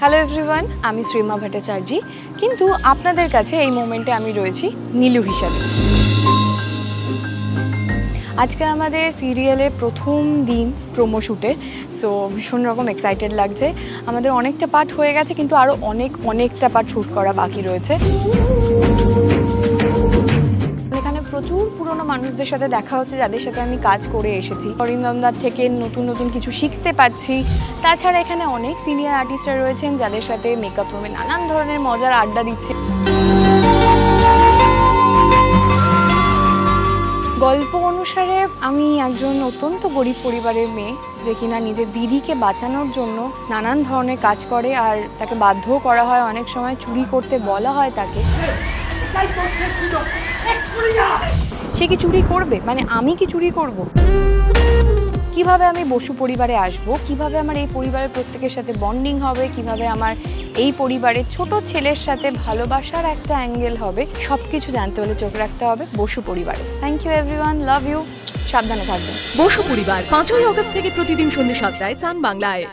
Hello everyone, আমি শ্রীমা ভট্টাচার্য, কিন্তু আপনাদের কাছে এই মোমেন্টে আমি রয়েছি নীলু হিসাবে। আজকে আমাদের সিরিয়ালের প্রথম দিন প্রোমো শ্যুটে, সো ভীষণ রকম এক্সাইটেড লাগছে। আমাদের অনেকটা পার্ট হয়ে গেছে, কিন্তু আরও অনেকটা পার্ট শ্যুট করা বাকি রয়েছে। এখানে প্রচুর পুরনো মানুষদের সাথে দেখা হচ্ছে, যাদের সাথে আমি কাজ করে এসেছি। অরিন্দমদার থেকে নতুন কিছু শিখতে পাচ্ছি। তাছাড়া এখানে অনেক সিনিয়র আর্টিস্টরা রয়েছেন, যাদের সাথে মেকআপ রুমে নানান ধরনের মজার আড্ডা দিচ্ছে। গল্প অনুসারে আমি একজন অত্যন্ত গরিব পরিবারের মেয়ে, যে কিনা নিজের দিদিকে বাঁচানোর জন্য নানান ধরনের কাজ করে, আর তাকে বাধ্যও করা হয়, অনেক সময় চুরি করতে বলা হয় তাকে। সে কি চুরি করবে? মানে আমি কি চুরি করব? কিভাবে আমি বসু পরিবারে আসব, কিভাবে আমার এই পরিবারের প্রত্যেকের সাথে বন্ডিং হবে, কিভাবে আমার এই পরিবারের ছোট ছেলের সাথে ভালোবাসার একটা অ্যাঙ্গেল হবে, সব কিছু জানতে হলে চোখ রাখতে হবে বসু পরিবারে। Thank you everyone, love you, সাবধানে থাকবেন। বসু পরিবার 5ই আগস্ট থেকে প্রতিদিন সন্ধ্যে 7টায় সান বাংলায়।